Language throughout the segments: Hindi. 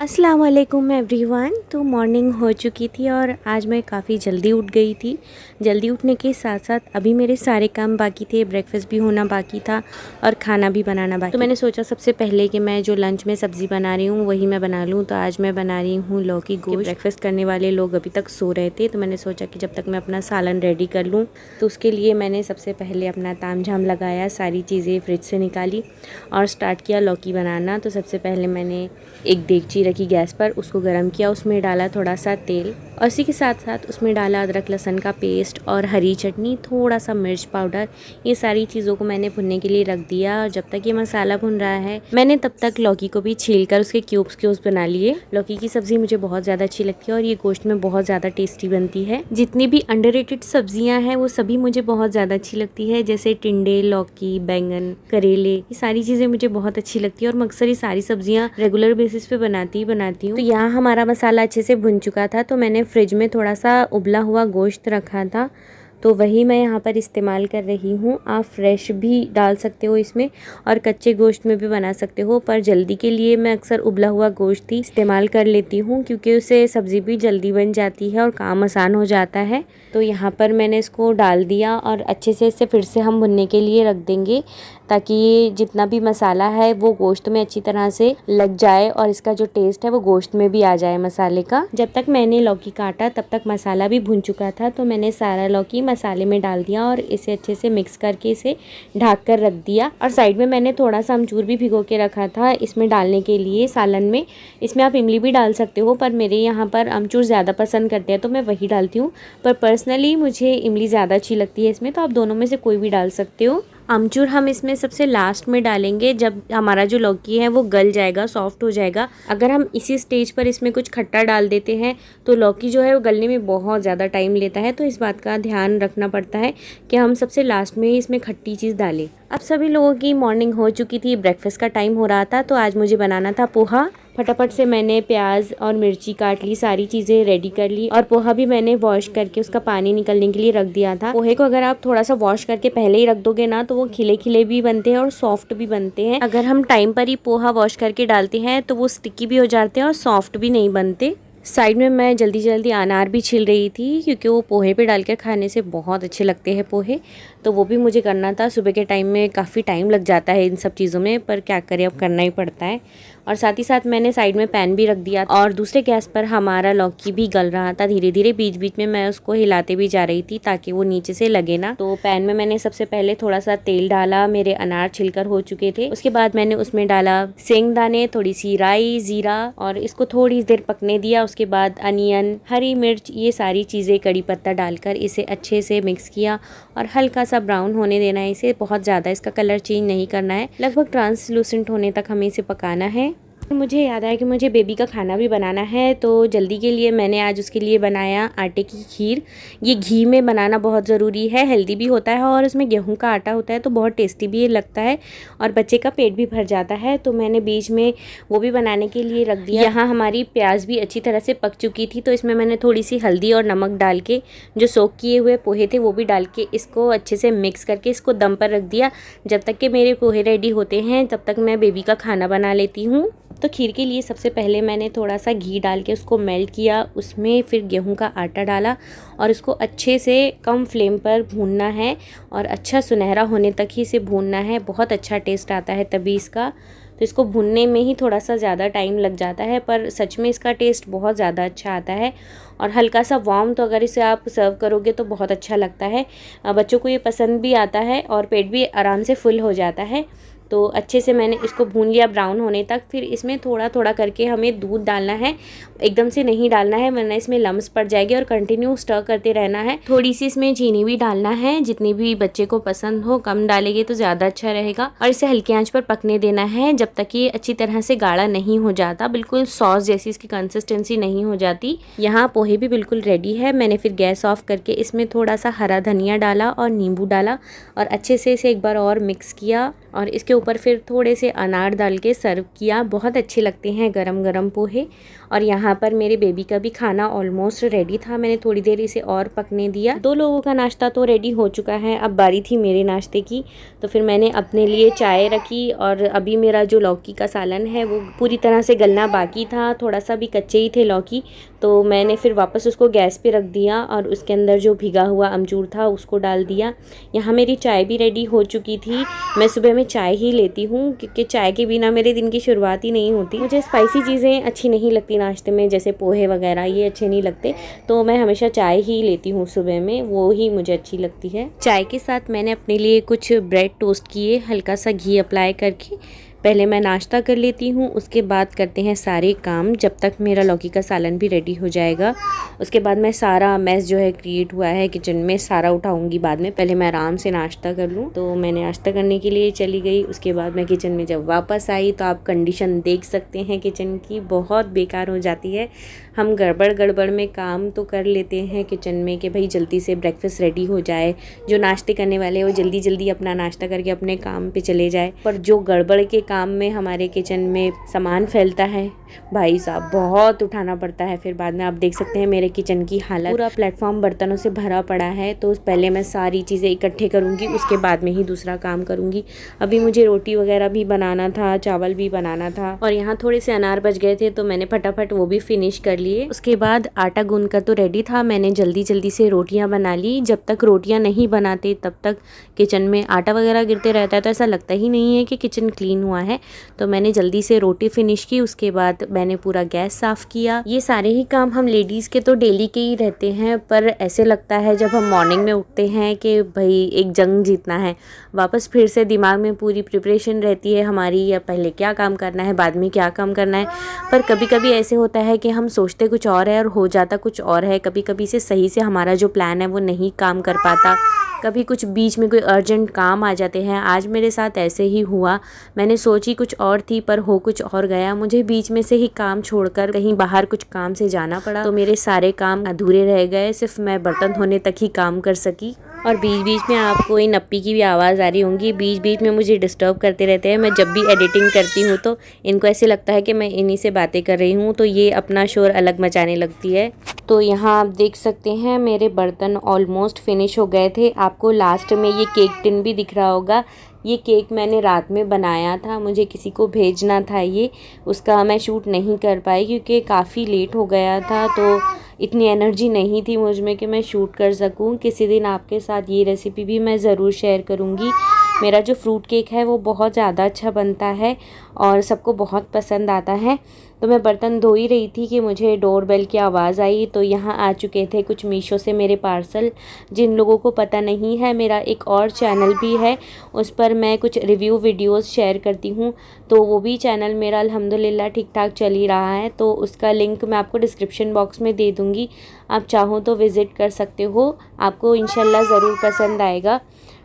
अस्सलाम वालेकुम एवरीवन। तो मॉर्निंग हो चुकी थी और आज मैं काफ़ी जल्दी उठ गई थी। जल्दी उठने के साथ साथ अभी मेरे सारे काम बाकी थे, ब्रेकफास्ट भी होना बाकी था और खाना भी बनाना बाकी। तो मैंने सोचा सबसे पहले कि मैं जो लंच में सब्ज़ी बना रही हूँ वही मैं बना लूँ। तो आज मैं बना रही हूँ लौकी गोश्त। ब्रेकफास्ट करने वाले लोग अभी तक सो रहे थे, तो मैंने सोचा कि जब तक मैं अपना सालन रेडी कर लूँ। तो उसके लिए मैंने सबसे पहले अपना ताम झाम लगाया, सारी चीज़ें फ्रिज से निकाली और स्टार्ट किया लौकी बनाना। तो सबसे पहले मैंने एक देगची रखी गैस पर, उसको गर्म किया, उसमें डाला थोड़ा सा तेल और इसी के साथ साथ उसमें डाला अदरक लहसुन का पेस्ट और हरी चटनी, थोड़ा सा मिर्च पाउडर। ये सारी चीज़ों को मैंने भुनने के लिए रख दिया और जब तक ये मसाला भुन रहा है मैंने तब तक लौकी को भी छील कर उसके क्यूब्स बना लिए। लौकी की सब्ज़ी मुझे बहुत ज़्यादा अच्छी लगती है और ये गोश्त में बहुत ज़्यादा टेस्टी बनती है। जितनी भी अंडररेटेड सब्जियां हैं वो सभी मुझे बहुत ज़्यादा अच्छी लगती है, जैसे टिंडे, लौकी, बैंगन, करेले, ये सारी चीज़ें मुझे बहुत अच्छी लगती है और मैं अक्सर ये सारी सब्जियां रेगुलर बेसिस पे बनाती हूँ। तो यहाँ हमारा मसाला अच्छे से भुन चुका था, तो मैंने फ्रिज में थोड़ा सा उबला हुआ गोश्त रखा था, तो वही मैं यहाँ पर इस्तेमाल कर रही हूँ। आप फ्रेश भी डाल सकते हो इसमें और कच्चे गोश्त में भी बना सकते हो, पर जल्दी के लिए मैं अक्सर उबला हुआ गोश्त ही इस्तेमाल कर लेती हूँ क्योंकि उससे सब्ज़ी भी जल्दी बन जाती है और काम आसान हो जाता है। तो यहाँ पर मैंने इसको डाल दिया और अच्छे से इसे फिर से हम भुनने के लिए रख देंगे ताकि ये जितना भी मसाला है वो गोश्त में अच्छी तरह से लग जाए और इसका जो टेस्ट है वो गोश्त में भी आ जाए मसाले का। जब तक मैंने लौकी काटा तब तक मसाला भी भुन चुका था, तो मैंने सारा लौकी मसाले में डाल दिया और इसे अच्छे से मिक्स करके इसे ढक कर रख दिया। और साइड में मैंने थोड़ा सा अमचूर भी भिगो के रखा था इसमें डालने के लिए सालन में। इसमें आप इमली भी डाल सकते हो, पर मेरे यहाँ पर अमचूर ज़्यादा पसंद करते हैं तो मैं वही डालती हूँ, पर पर्सनली मुझे इमली ज़्यादा अच्छी लगती है इसमें, तो आप दोनों में से कोई भी डाल सकते हो। अमचूर हम इसमें सबसे लास्ट में डालेंगे जब हमारा जो लौकी है वो गल जाएगा, सॉफ्ट हो जाएगा। अगर हम इसी स्टेज पर इसमें कुछ खट्टा डाल देते हैं तो लौकी जो है वो गलने में बहुत ज़्यादा टाइम लेता है, तो इस बात का ध्यान रखना पड़ता है कि हम सबसे लास्ट में ही इसमें खट्टी चीज़ डालें। अब सभी लोगों की मॉर्निंग हो चुकी थी, ब्रेकफास्ट का टाइम हो रहा था, तो आज मुझे बनाना था पोहा। फटाफट से मैंने प्याज और मिर्ची काट ली, सारी चीज़ें रेडी कर ली और पोहा भी मैंने वॉश करके उसका पानी निकलने के लिए रख दिया था। पोहे को अगर आप थोड़ा सा वॉश करके पहले ही रख दोगे ना तो वो खिले खिले भी बनते हैं और सॉफ्ट भी बनते हैं। अगर हम टाइम पर ही पोहा वॉश करके डालते हैं तो वो स्टिकी भी हो जाते हैं और सॉफ्ट भी नहीं बनते। साइड में मैं जल्दी जल्दी अनार भी छील रही थी क्योंकि वो पोहे पे डालकर खाने से बहुत अच्छे लगते हैं पोहे, तो वो भी मुझे करना था। सुबह के टाइम में काफ़ी टाइम लग जाता है इन सब चीज़ों में, पर क्या करें, अब करना ही पड़ता है। और साथ ही साथ मैंने साइड में पैन भी रख दिया और दूसरे गैस पर हमारा लौकी भी गल रहा था धीरे धीरे। बीच बीच में मैं उसको हिलाते भी जा रही थी ताकि वो नीचे से लगे ना। तो पैन में मैंने सबसे पहले थोड़ा सा तेल डाला, मेरे अनार छिलकर हो चुके थे। उसके बाद मैंने उसमें डाला सेंगदाने, थोड़ी सी राई, जीरा और इसको थोड़ी देर पकने दिया। उसके बाद अनियन, हरी मिर्च, ये सारी चीज़ें, कड़ी पत्ता डालकर इसे अच्छे से मिक्स किया और हल्का सा ब्राउन होने देना है इसे, बहुत ज़्यादा इसका कलर चेंज नहीं करना है, लगभग ट्रांसलूसेंट होने तक हमें इसे पकाना है। मुझे याद आया कि मुझे बेबी का खाना भी बनाना है, तो जल्दी के लिए मैंने आज उसके लिए बनाया आटे की खीर। ये घी में बनाना बहुत ज़रूरी है, हेल्दी भी होता है और उसमें गेहूं का आटा होता है तो बहुत टेस्टी भी लगता है और बच्चे का पेट भी भर जाता है। तो मैंने बीच में वो भी बनाने के लिए रख दिया। यहाँ हमारी प्याज भी अच्छी तरह से पक चुकी थी, तो इसमें मैंने थोड़ी सी हल्दी और नमक डाल के जो सोक किए हुए पोहे थे वो भी डाल के इसको अच्छे से मिक्स करके इसको दम पर रख दिया। जब तक कि मेरे पोहे रेडी होते हैं तब तक मैं बेबी का खाना बना लेती हूँ। तो खीर के लिए सबसे पहले मैंने थोड़ा सा घी डाल के उसको मेल्ट किया, उसमें फिर गेहूं का आटा डाला और इसको अच्छे से कम फ्लेम पर भूनना है और अच्छा सुनहरा होने तक ही इसे भूनना है। बहुत अच्छा टेस्ट आता है तभी इसका, तो इसको भूनने में ही थोड़ा सा ज़्यादा टाइम लग जाता है, पर सच में इसका टेस्ट बहुत ज़्यादा अच्छा आता है। और हल्का सा वार्म, तो अगर इसे आप सर्व करोगे तो बहुत अच्छा लगता है, बच्चों को ये पसंद भी आता है और पेट भी आराम से फुल हो जाता है। तो अच्छे से मैंने इसको भून लिया ब्राउन होने तक। फिर इसमें थोड़ा थोड़ा करके हमें दूध डालना है, एकदम से नहीं डालना है वरना इसमें लम्स पड़ जाएगी, और कंटिन्यू स्टर करते रहना है। थोड़ी सी इसमें चीनी भी डालना है, जितनी भी बच्चे को पसंद हो, कम डालेंगे तो ज़्यादा अच्छा रहेगा। और इसे हल्की आंच पर पकने देना है जब तक ये अच्छी तरह से गाढ़ा नहीं हो जाता, बिल्कुल सॉस जैसी इसकी कंसिस्टेंसी नहीं हो जाती। यहाँ पोहे भी बिल्कुल रेडी है। मैंने फिर गैस ऑफ करके इसमें थोड़ा सा हरा धनिया डाला और नींबू डाला और अच्छे से इसे एक बार और मिक्स किया और इसके ऊपर फिर थोड़े से अनार डाल के सर्व किया। बहुत अच्छे लगते हैं गरम गरम पोहे। और यहाँ पर मेरे बेबी का भी खाना ऑलमोस्ट रेडी था, मैंने थोड़ी देर इसे और पकने दिया। 2 लोगों का नाश्ता तो रेडी हो चुका है, अब बारी थी मेरे नाश्ते की। तो फिर मैंने अपने लिए चाय रखी और अभी मेरा जो लौकी का सालन है वो पूरी तरह से गलना बाकी था, थोड़ा सा भी कच्चे ही थे लौकी। तो मैंने फिर वापस उसको गैस पे रख दिया और उसके अंदर जो भिगा हुआ अमचूर था उसको डाल दिया। यहाँ मेरी चाय भी रेडी हो चुकी थी। मैं सुबह में चाय ही लेती हूँ क्योंकि चाय के बिना मेरे दिन की शुरुआत ही नहीं होती। मुझे स्पाइसी चीज़ें अच्छी नहीं लगती नाश्ते में, जैसे पोहे वगैरह ये अच्छे नहीं लगते, तो मैं हमेशा चाय ही लेती हूँ सुबह में, वो ही मुझे अच्छी लगती है। चाय के साथ मैंने अपने लिए कुछ ब्रेड टोस्ट किए, हल्का सा घी अप्लाई करके। पहले मैं नाश्ता कर लेती हूँ, उसके बाद करते हैं सारे काम, जब तक मेरा लौकी का सालन भी रेडी हो जाएगा। उसके बाद मैं सारा मेस जो है क्रिएट हुआ है किचन में सारा उठाऊंगी बाद में। पहले मैं आराम से नाश्ता कर लूँ, तो मैंने नाश्ता करने के लिए चली गई। उसके बाद मैं किचन में जब वापस आई तो आप कंडीशन देख सकते हैं किचन की, बहुत बेकार हो जाती है। हम गड़बड़ में काम तो कर लेते हैं किचन में कि भाई जल्दी से ब्रेकफास्ट रेडी हो जाए, जो नाश्ते करने वाले हैं वो जल्दी जल्दी अपना नाश्ता करके अपने काम पे चले जाए। पर जो गड़बड़ के काम में हमारे किचन में सामान फैलता है, भाई साहब बहुत उठाना पड़ता है फिर बाद में। आप देख सकते हैं मेरे किचन की हालत, पूरा प्लेटफॉर्म बर्तनों से भरा पड़ा है। तो पहले मैं सारी चीज़ें इकट्ठे करूँगी, उसके बाद में ही दूसरा काम करूँगी। अभी मुझे रोटी वगैरह भी बनाना था, चावल भी बनाना था, और यहाँ थोड़े से अनार बच गए थे तो मैंने फटाफट वो भी फिनिश कर लिए। उसके बाद आटा गूंद कर तो रेडी था, मैंने जल्दी जल्दी से रोटियाँ बना ली। जब तक रोटियाँ नहीं बनाते तब तक किचन में आटा वगैरह गिरते रहता है, तो ऐसा लगता ही नहीं है कि किचन क्लीन हुआ है। तो मैंने जल्दी से रोटी फिनिश की, उसके बाद मैंने पूरा गैस साफ़ किया। ये सारे ही काम हम लेडीज़ के तो डेली के ही रहते हैं, पर ऐसे लगता है जब हम मॉर्निंग में उठते हैं कि भाई एक जंग जीतना है। वापस फिर से दिमाग में पूरी प्रिपरेशन रहती है हमारी, या पहले क्या काम करना है, बाद में क्या काम करना है। पर कभी कभी ऐसे होता है कि हम सोचते कुछ और है और हो जाता कुछ और है। कभी कभी से सही से हमारा जो प्लान है वो नहीं काम कर पाता, कभी कुछ बीच में कोई अर्जेंट काम आ जाते हैं। आज मेरे साथ ऐसे ही हुआ, मैंने सोची कुछ और थी पर हो कुछ और गया। मुझे बीच में से ही काम छोड़कर कहीं बाहर कुछ काम से जाना पड़ा, तो मेरे सारे काम अधूरे रह गए, सिर्फ मैं बर्तन धोने तक ही काम कर सकी। और बीच बीच में आपको इन नप्पी की भी आवाज़ आ रही होंगी, बीच बीच में मुझे डिस्टर्ब करते रहते हैं। मैं जब भी एडिटिंग करती हूँ तो इनको ऐसे लगता है कि मैं इन्हीं से बातें कर रही हूँ, तो ये अपना शोर अलग मचाने लगती है। तो यहाँ आप देख सकते हैं मेरे बर्तन ऑलमोस्ट फिनिश हो गए थे। आपको लास्ट में ये केक टिन भी दिख रहा होगा, ये केक मैंने रात में बनाया था, मुझे किसी को भेजना था ये, उसका मैं शूट नहीं कर पाई क्योंकि काफ़ी लेट हो गया था। तो इतनी एनर्जी नहीं थी मुझ में कि मैं शूट कर सकूं। किसी दिन आपके साथ ये रेसिपी भी मैं ज़रूर शेयर करूंगी। मेरा जो फ्रूट केक है वो बहुत ज़्यादा अच्छा बनता है और सबको बहुत पसंद आता है। तो मैं बर्तन धो ही रही थी कि मुझे डोरबेल की आवाज़ आई। तो यहाँ आ चुके थे कुछ मीशो से मेरे पार्सल। जिन लोगों को पता नहीं है, मेरा एक और चैनल भी है, उस पर मैं कुछ रिव्यू वीडियोस शेयर करती हूँ, तो वो भी चैनल मेरा अल्हम्दुलिल्लाह ठीक ठाक चल ही रहा है। तो उसका लिंक मैं आपको डिस्क्रिप्शन बॉक्स में दे दूँगी, आप चाहो तो विज़िट कर सकते हो, आपको इंशाल्लाह ज़रूर पसंद आएगा।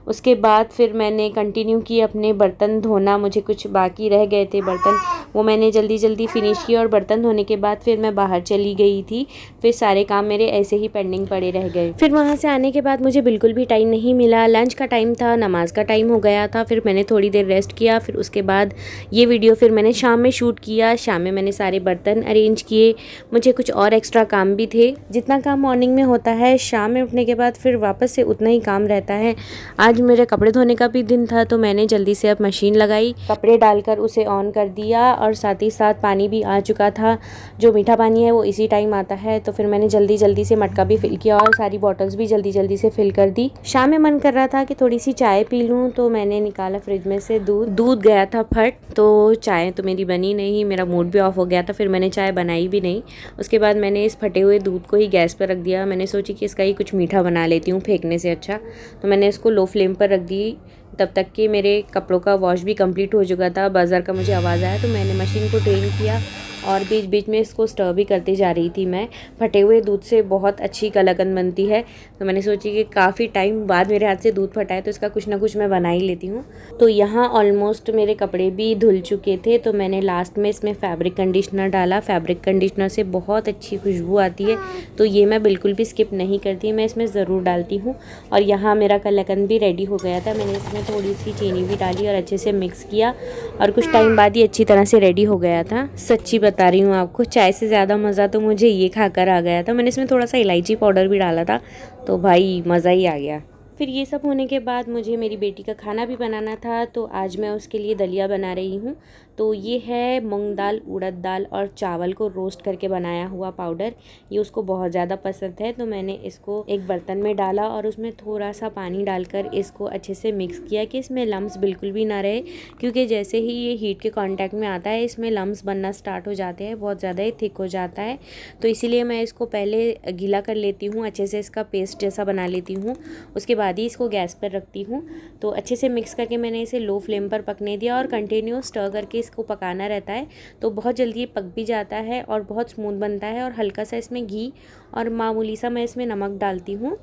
उसके बाद फिर मैंने कंटिन्यू की अपने बर्तन धोना, मुझे कुछ बाकी रह गए थे बर्तन, वो मैंने जल्दी जल्दी फिनिश किया। और बर्तन धोने के बाद फिर मैं बाहर चली गई थी, फिर सारे काम मेरे ऐसे ही पेंडिंग पड़े रह गए। फिर वहाँ से आने के बाद मुझे बिल्कुल भी टाइम नहीं मिला, लंच का टाइम था, नमाज का टाइम हो गया था, फिर मैंने थोड़ी देर रेस्ट किया। फिर उसके बाद ये वीडियो फिर मैंने शाम में शूट किया, शाम में मैंने सारे बर्तन अरेंज किए। मुझे कुछ और एक्स्ट्रा काम भी थे, जितना काम मॉर्निंग में होता है शाम में उठने के बाद फिर वापस से उतना ही काम रहता है। आज मेरे कपड़े धोने का भी दिन था, तो मैंने जल्दी से अब मशीन लगाई, कपड़े डालकर उसे ऑन कर दिया, और साथ ही साथ पानी भी आ चुका था। जो मीठा पानी है वो इसी टाइम आता है, तो फिर मैंने जल्दी जल्दी से मटका भी फिल किया और सारी बॉटल्स भी जल्दी जल्दी से फिल कर दी। शाम में मन कर रहा था कि थोड़ी सी चाय पी लूँ, तो मैंने निकाला फ्रिज में से दूध गया था फट, तो चाय तो मेरी बनी नहीं, मेरा मूड भी ऑफ हो गया था, फिर मैंने चाय बनाई भी नहीं। उसके बाद मैंने इस फटे हुए दूध को ही गैस पर रख दिया। मैंने सोची कि इसका ही कुछ मीठा बना लेती हूँ फेंकने से अच्छा, तो मैंने इसको लो फ्लेम पर रख दी। तब तक कि मेरे कपड़ों का वॉश भी कंप्लीट हो चुका था। बाज़ार का मुझे आवाज़ आया, तो मैंने मशीन को ट्रेन किया और बीच बीच में इसको स्टर भी करती जा रही थी मैं। फटे हुए दूध से बहुत अच्छी कलाकंद बनती है, तो मैंने सोची कि काफ़ी टाइम बाद मेरे हाथ से दूध फटा है तो इसका कुछ ना कुछ मैं बना ही लेती हूँ। तो यहाँ ऑलमोस्ट मेरे कपड़े भी धुल चुके थे, तो मैंने लास्ट में इसमें फैब्रिक कंडीशनर डाला। फैब्रिक कंडीशनर से बहुत अच्छी खुशबू आती है, तो ये मैं बिल्कुल भी स्किप नहीं करती, मैं इसमें ज़रूर डालती हूँ। और यहाँ मेरा कलाकंद भी रेडी हो गया था। मैंने इसमें थोड़ी सी चीनी भी डाली और अच्छे से मिक्स किया और कुछ टाइम बाद ये अच्छी तरह से रेडी हो गया था। सच्ची बता रही हूँ आपको, चाय से ज़्यादा मज़ा तो मुझे ये खाकर आ गया था। मैंने इसमें थोड़ा सा इलायची पाउडर भी डाला था, तो भाई मज़ा ही आ गया। फिर ये सब होने के बाद मुझे मेरी बेटी का खाना भी बनाना था, तो आज मैं उसके लिए दलिया बना रही हूँ। तो ये है मूंग दाल, उड़द दाल और चावल को रोस्ट करके बनाया हुआ पाउडर। ये उसको बहुत ज़्यादा पसंद है, तो मैंने इसको एक बर्तन में डाला और उसमें थोड़ा सा पानी डालकर इसको अच्छे से मिक्स किया कि इसमें लम्स बिल्कुल भी ना रहे, क्योंकि जैसे ही ये हीट के कांटेक्ट में आता है इसमें लम्स बनना स्टार्ट हो जाते हैं, बहुत ज़्यादा ही थिक हो जाता है। तो इसीलिए मैं इसको पहले गीला कर लेती हूँ, अच्छे से इसका पेस्ट जैसा बना लेती हूँ। उसके बाद ही इसको गैस पर रखती हूँ। तो अच्छे से मिक्स करके मैंने इसे लो फ्लेम पर पकने दिया और कंटिन्यू स्टर करके इसको पकाना रहता है, तो बहुत जल्दी ये पक भी जाता है और बहुत स्मूथ बनता है। और हल्का सा इसमें घी और मामूली सा मैं इसमें नमक डालती हूँ,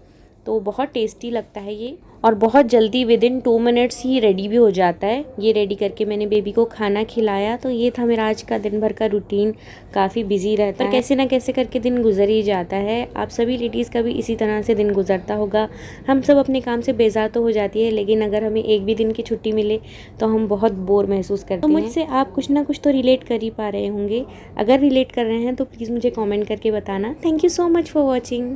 तो बहुत टेस्टी लगता है ये और बहुत जल्दी विदिन 2 मिनट्स ही रेडी भी हो जाता है। ये रेडी करके मैंने बेबी को खाना खिलाया। तो ये था मेरा आज का दिन भर का रूटीन। काफ़ी बिजी रहता है, कैसे ना कैसे करके दिन गुजर ही जाता है। आप सभी लेडीज़ का भी इसी तरह से दिन गुजरता होगा। हम सब अपने काम से बेजार तो हो जाती है, लेकिन अगर हमें एक भी दिन की छुट्टी मिले तो हम बहुत बोर महसूस करते हैं। तो मुझसे आप कुछ ना कुछ तो रिलेट कर ही पा रहे होंगे। अगर रिलेट कर रहे हैं तो प्लीज़ मुझे कॉमेंट करके बताना। Thank you so much for watching.